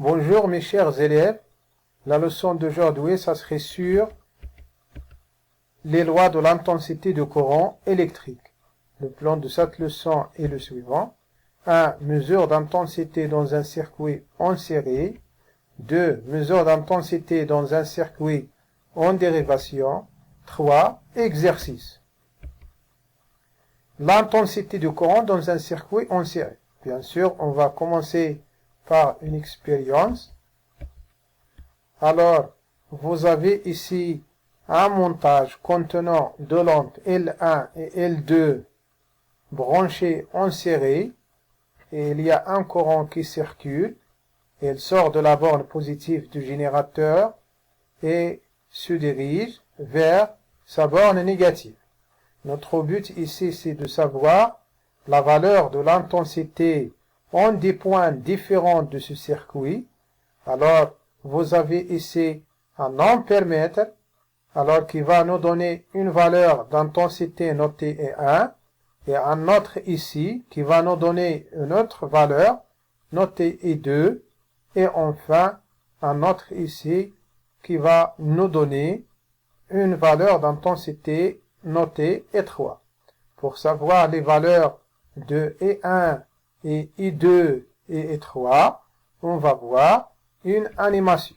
Bonjour mes chers élèves, la leçon d'aujourd'hui, ça serait sur les lois de l'intensité de courant électrique. Le plan de cette leçon est le suivant. 1. Mesure d'intensité dans un circuit en série. 2. Mesure d'intensité dans un circuit en dérivation. 3. Exercice. L'intensité de courant dans un circuit en série. Bien sûr, on va commencer par une expérience. Alors, vous avez ici un montage contenant deux lampes L1 et L2 branchées en série. Et il y a un courant qui circule. Il sort de la borne positive du générateur et se dirige vers sa borne négative. Notre but ici, c'est de savoir la valeur de l'intensité en des points différents de ce circuit. Alors, vous avez ici un ampère-mètre, alors qui va nous donner une valeur d'intensité notée E1, et un autre ici qui va nous donner une autre valeur notée E2, et enfin un autre ici qui va nous donner une valeur d'intensité notée E3. Pour savoir les valeurs de E1 et E2 et E3, on va voir une animation.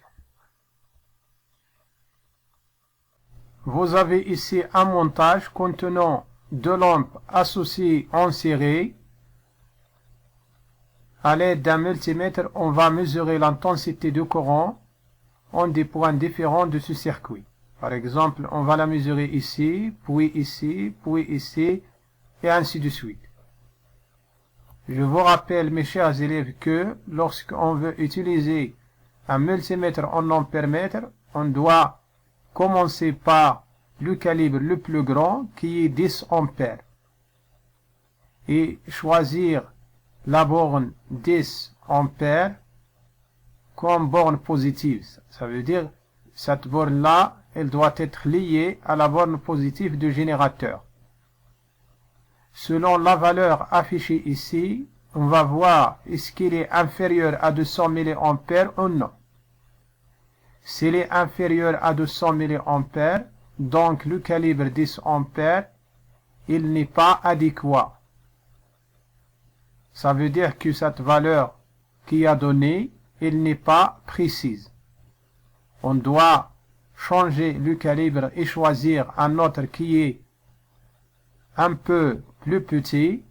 Vous avez ici un montage contenant deux lampes associées en série. À l'aide d'un multimètre, on va mesurer l'intensité du courant en des points différents de ce circuit. Par exemple, on va la mesurer ici, puis ici, et ainsi de suite. Je vous rappelle, mes chers élèves, que lorsqu'on veut utiliser un multimètre en ampère-mètre, on doit commencer par le calibre le plus grand, qui est 10 ampères, et choisir la borne 10 ampères comme borne positive. Ça veut dire, cette borne-là, elle doit être liée à la borne positive du générateur. Selon la valeur affichée ici, on va voir est-ce qu'il est inférieur à 200 mA ou non. S'il est inférieur à 200 mA, donc le calibre 10 ampères, il n'est pas adéquat. Ça veut dire que cette valeur qui a donné, elle n'est pas précise. On doit changer le calibre et choisir un autre qui est un peu plus petit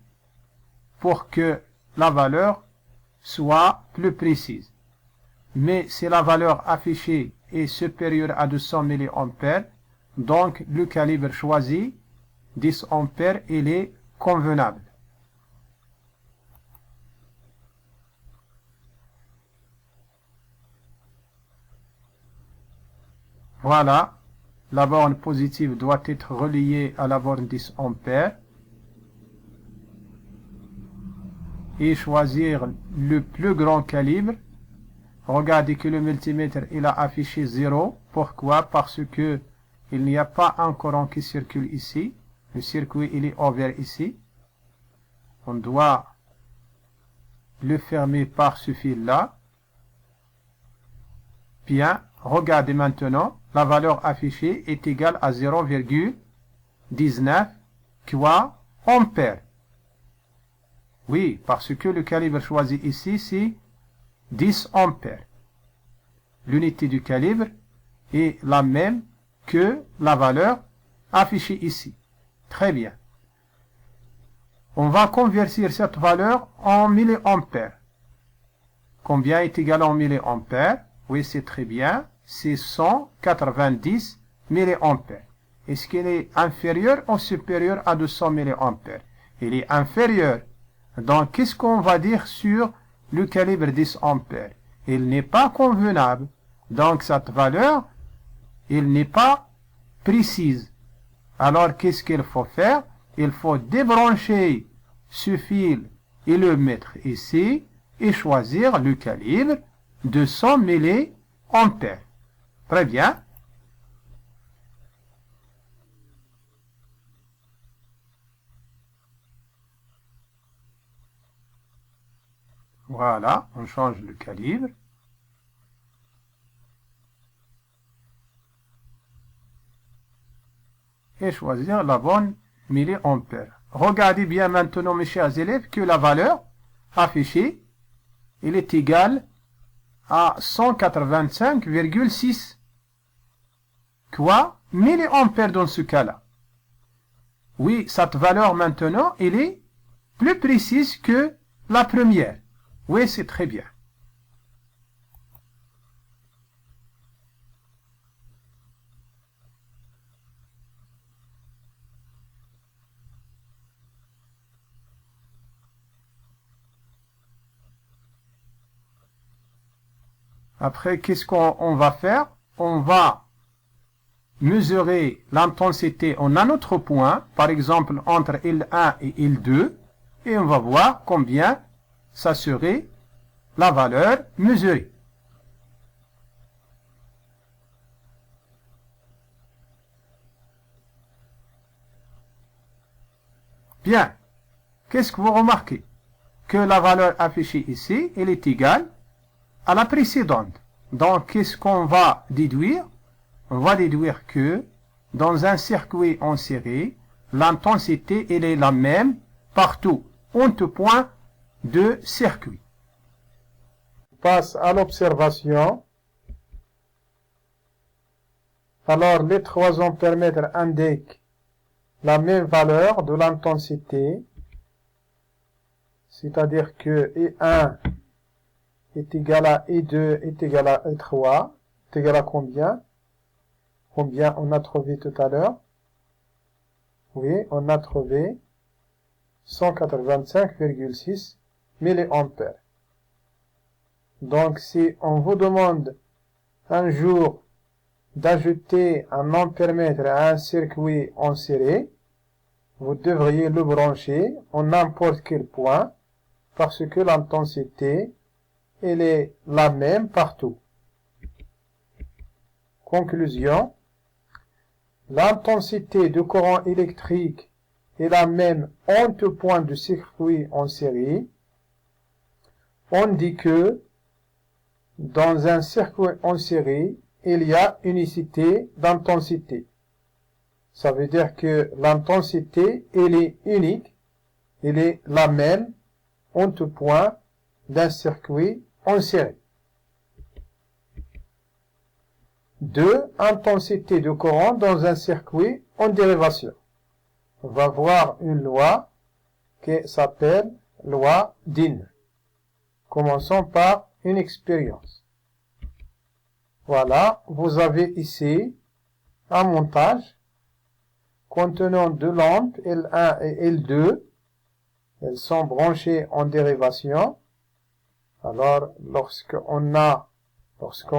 pour que la valeur soit plus précise. Mais si la valeur affichée est supérieure à 200 mA, donc le calibre choisi, 10 ampères, il est convenable. Voilà, la borne positive doit être reliée à la borne 10 ampères. Et choisir le plus grand calibre. Regardez que le multimètre il a affiché 0. Pourquoi? Parce que il n'y a pas un courant qui circule ici. Le circuit il est ouvert ici. On doit le fermer par ce fil-là. Bien, regardez maintenant, la valeur affichée est égale à 0,19 ampères. Oui, parce que le calibre choisi ici, c'est 10 ampères. L'unité du calibre est la même que la valeur affichée ici. Très bien. On va convertir cette valeur en milliampères. Combien est égal en milliampères? Oui, c'est très bien. C'est 190 milliampères. Est-ce qu'il est inférieur ou supérieur à 200 milliampères? Il est inférieur. Donc, qu'est-ce qu'on va dire sur le calibre 10 ampères? Il n'est pas convenable. Donc, cette valeur, il n'est pas précise. Alors, qu'est-ce qu'il faut faire? Il faut débrancher ce fil et le mettre ici et choisir le calibre 200 milliampères. Très bien. Voilà, on change le calibre. et choisir la bonne milliampère. Regardez bien maintenant, mes chers élèves, que la valeur affichée, elle est égale à 185,6 quoi milliampères dans ce cas-là. Oui, cette valeur maintenant, elle est plus précise que la première. Oui, c'est très bien. Après, qu'est-ce qu'on va faire? On va mesurer l'intensité en un autre point, par exemple entre L1 et L2, et on va voir combien ça serait la valeur mesurée. Bien, qu'est-ce que vous remarquez? Que la valeur affichée ici, elle est égale à la précédente. Donc, qu'est-ce qu'on va déduire? On va déduire que dans un circuit en série, l'intensité elle est la même partout, en tout point de circuit. On passe à l'observation. Alors, les 3 ampèremètres indiquent la même valeur de l'intensité, c'est-à-dire que E1 est égal à E2 est égal à E3, est égal à combien? Combien on a trouvé tout à l'heure? Oui, on a trouvé 185,6 milliampères. Donc, si on vous demande un jour d'ajouter un ampèremètre à un circuit en série, vous devriez le brancher en n'importe quel point parce que l'intensité elle est la même partout. Conclusion. L'intensité du courant électrique est la même en tout point du circuit en série. On dit que dans un circuit en série, il y a unicité d'intensité. Ça veut dire que l'intensité, elle est unique, elle est la même en tout point d'un circuit en série. 2. Intensité de courant dans un circuit en dérivation. On va voir une loi qui s'appelle loi d'In. Commençons par une expérience. Voilà, vous avez ici un montage contenant 2 lampes L1 et L2. Elles sont branchées en dérivation. Alors, lorsqu'on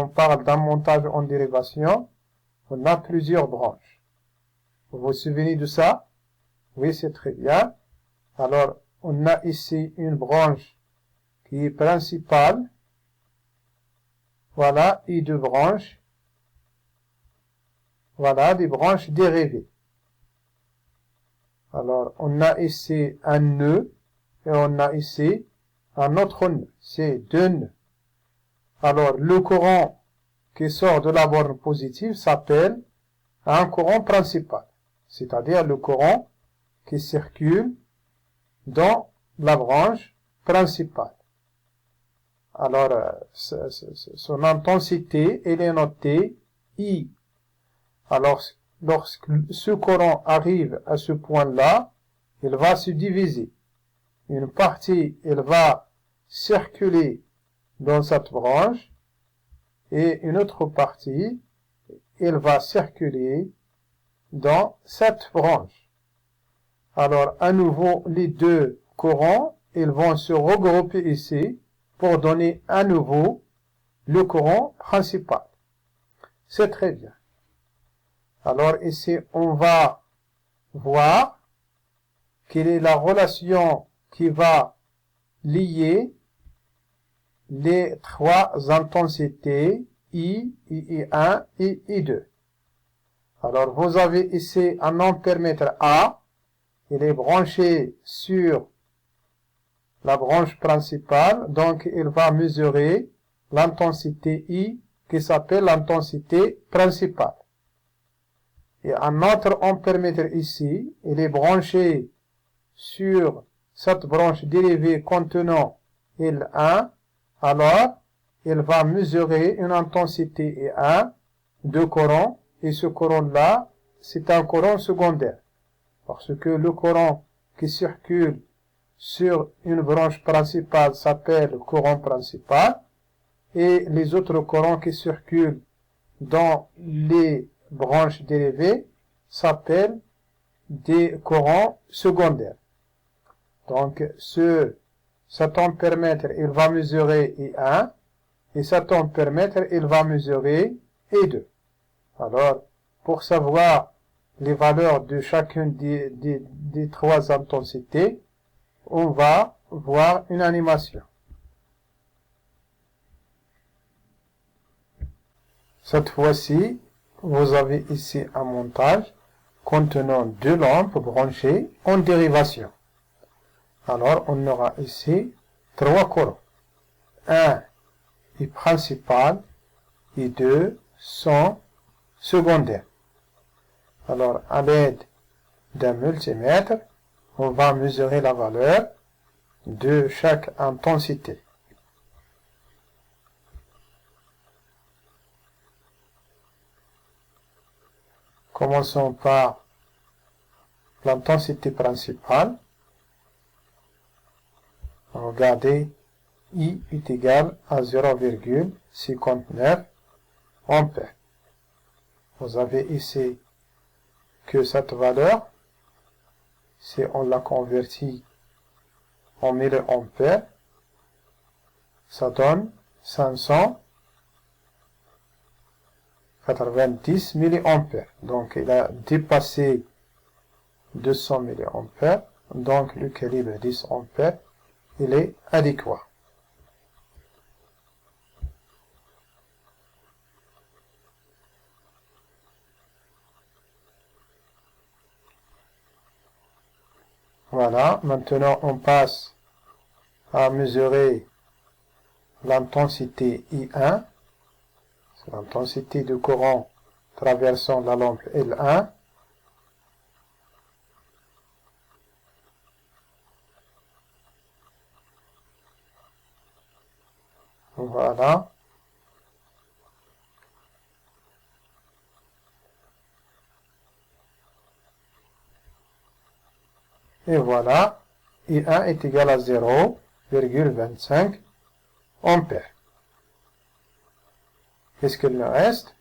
parle d'un montage en dérivation, on a plusieurs branches. Vous vous souvenez de ça? Oui, c'est très bien. Alors, on a ici une branche qui est principale. Voilà, et 2 branches. Voilà, des branches dérivées. Alors, on a ici un nœud et on a ici un autre nœud. C'est 2 nœuds. Alors, le courant qui sort de la borne positive s'appelle un courant principal, c'est-à-dire le courant qui circule dans la branche principale. Alors, son intensité, elle est notée I. Alors, lorsque ce courant arrive à ce point-là, il va se diviser. Une partie, elle va circuler dans cette branche et une autre partie, elle va circuler dans cette branche. Alors, à nouveau, les 2 courants, ils vont se regrouper ici pour donner à nouveau le courant principal. C'est très bien. Alors, ici, on va voir quelle est la relation qui va lier les 3 intensités I, I1 et I2. Alors, vous avez ici un ampèremètre A. Il est branché sur la branche principale. Donc, il va mesurer l'intensité I qui s'appelle l'intensité principale. et un autre ampèremètre ici, il est branché sur cette branche dérivée contenant L1, alors il va mesurer une intensité E1 de courant, et ce courant-là, c'est un courant secondaire, parce que le courant qui circule sur une branche principale s'appelle courant principal, et les autres courants qui circulent dans les branches dérivées s'appellent des courants secondaires. Donc, cet ampèremètre, il va mesurer I1, et cet ampèremètre, il va mesurer I2. Alors, pour savoir les valeurs de chacune des trois intensités, on va voir une animation. Cette fois-ci, vous avez ici un montage contenant deux lampes branchées en dérivation. Alors, on aura ici trois courants. Un est principal et deux sont secondaires. Alors, à l'aide d'un multimètre, on va mesurer la valeur de chaque intensité. Commençons par l'intensité principale. Regardez, I est égal à 0,59 ampères. Vous avez ici que cette valeur, si on la convertit en milliampères, ça donne 590 milliampères. Donc, il a dépassé 200 milliampères. Donc, le calibre 10 ampères, il est adéquat. Voilà, maintenant on passe à mesurer l'intensité I1, c'est l'intensité du courant traversant la lampe L1. Voilà. Et voilà, I1 est égal à 0,25 ampères. Qu'est-ce qu'il nous reste?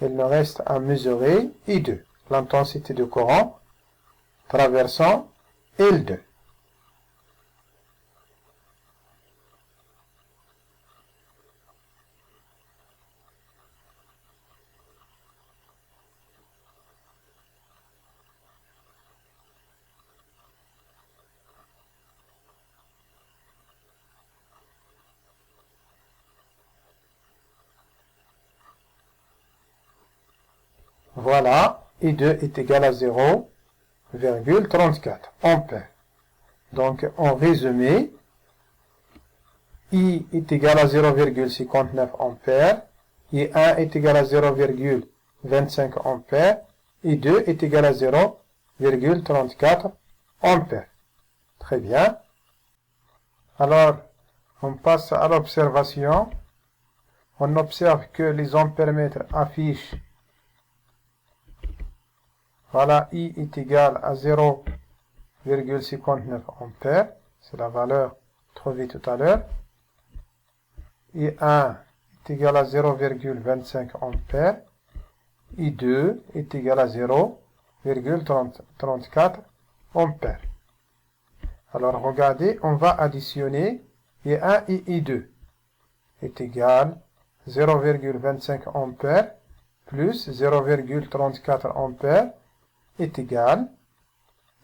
Il nous reste à mesurer I2, l'intensité de courant traversant L2. Voilà, I2 est égal à 0,34 ampères. Donc, en résumé, I est égal à 0,59 ampères, I1 est égal à 0,25 ampères, I2 est égal à 0,34 ampères. Très bien. Alors, on passe à l'observation. On observe que les ampèremètres affichent, voilà, I est égal à 0,59 ampères, c'est la valeur trouvée tout à l'heure. I1 est égal à 0,25 ampères, I2 est égal à 0,34 ampères. Alors regardez, on va additionner I1 et I2 est égal à 0,25 ampères plus 0,34 ampères est égal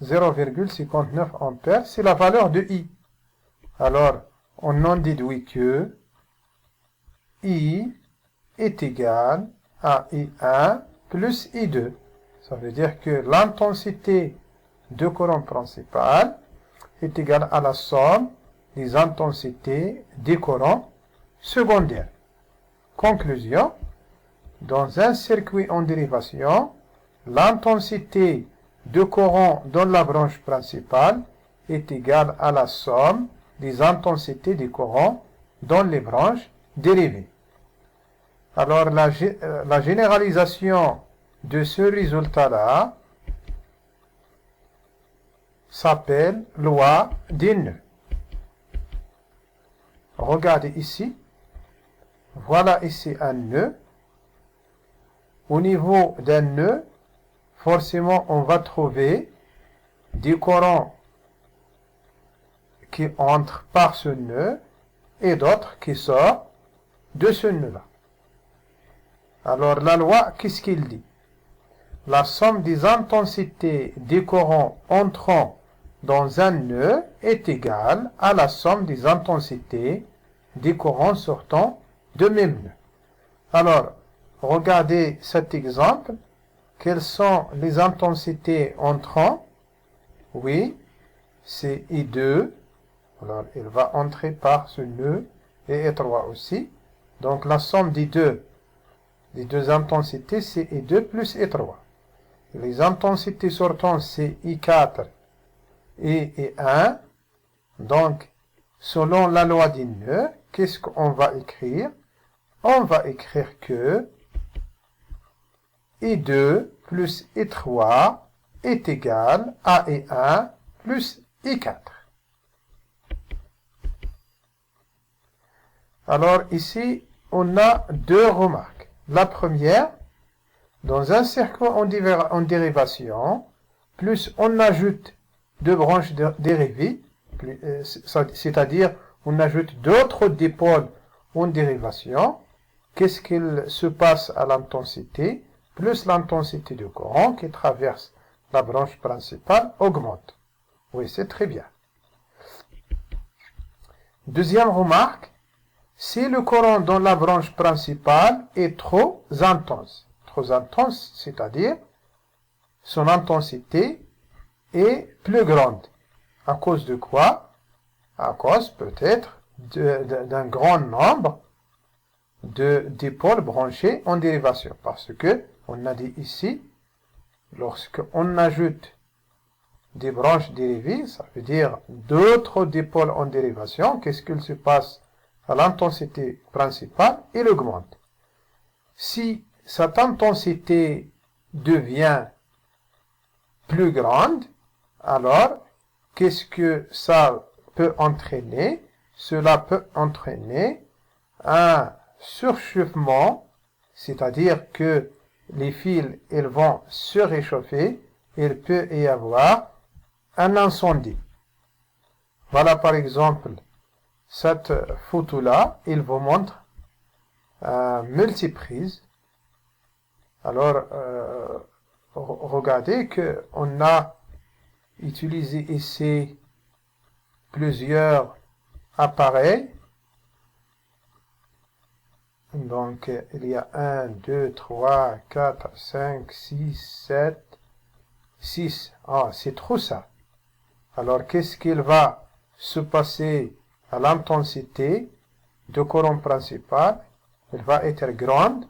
à 0,59 ampères, c'est la valeur de I. Alors, on en déduit que I est égal à I1 plus I2. Ça veut dire que l'intensité de courant principal est égale à la somme des intensités des courants secondaires. Conclusion, dans un circuit en dérivation, l'intensité de courant dans la branche principale est égale à la somme des intensités des courants dans les branches dérivées. Alors la généralisation de ce résultat-là s'appelle loi des nœuds. Regardez ici. Voilà ici un nœud. Au niveau d'un nœud, forcément, on va trouver des courants qui entrent par ce nœud et d'autres qui sortent de ce nœud-là. Alors, la loi, qu'est-ce qu'il dit? La somme des intensités des courants entrant dans un nœud est égale à la somme des intensités des courants sortant de même nœud. Alors, regardez cet exemple. Quelles sont les intensités entrant? Oui, c'est I2. Alors, il va entrer par ce nœud et I3 aussi. Donc, la somme des deux intensités, c'est I2 plus I3. Les intensités sortantes, c'est I4 et I1. Donc, selon la loi des nœuds, qu'est-ce qu'on va écrire? On va écrire que I2 plus I3 est égal à I1 plus I4. Alors ici, on a deux remarques. La première, dans un circuit en dérivation, plus on ajoute deux branches dérivées, c'est-à-dire on ajoute d'autres dipôles en dérivation, qu'est-ce qu'il se passe à l'intensité? Plus l'intensité du courant qui traverse la branche principale augmente. Oui, c'est très bien. Deuxième remarque, si le courant dans la branche principale est trop intense, c'est-à-dire son intensité est plus grande. À cause de quoi? À cause peut-être d'un grand nombre de dipôles branchés en dérivation. Parce que, on a dit ici, lorsqu'on ajoute des branches dérivées, ça veut dire d'autres dipôles en dérivation, qu'est-ce qu'il se passe à l'intensité principale? Il augmente. Si cette intensité devient plus grande, alors qu'est-ce que ça peut entraîner? Cela peut entraîner un surchauffement, c'est-à-dire que les fils ils vont se réchauffer, il peut y avoir un incendie. Voilà par exemple cette photo-là, il vous montre un multiprise. Alors, regardez qu'on a utilisé ici plusieurs appareils. Donc, il y a 1, 2, 3, 4, 5, 6, 7, 6. Ah, c'est trop ça. Alors, qu'est-ce qu'il va se passer à l'intensité de courant principal? Elle va être grande.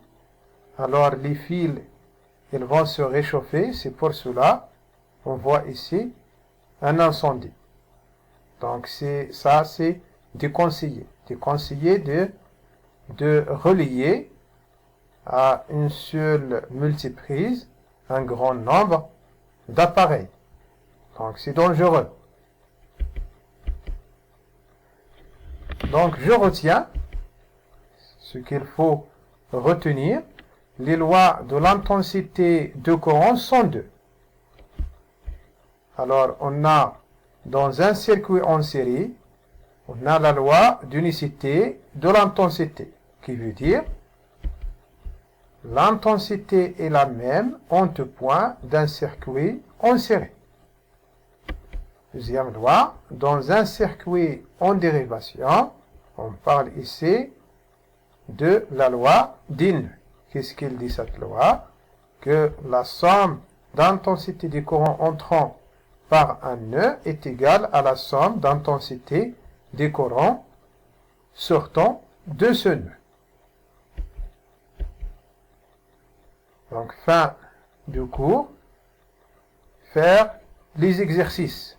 Alors, les fils, ils vont se réchauffer. C'est pour cela, on voit ici un incendie. Donc, ça, c'est déconseillé. Déconseillé de relier à une seule multiprise un grand nombre d'appareils. Donc, c'est dangereux. Donc, je retiens ce qu'il faut retenir. Les lois de l'intensité de courant sont deux. Alors, on a dans un circuit en série, on a la loi d'unicité de l'intensité, qui veut dire l'intensité est la même en tout point d'un circuit en série. Deuxième loi, dans un circuit en dérivation, on parle ici de la loi des nœuds. Qu'est-ce qu'il dit cette loi? Que la somme d'intensité des courants entrant par un nœud est égale à la somme d'intensité des courants sortant de ce nœud. Donc, fin du cours, faire les exercices.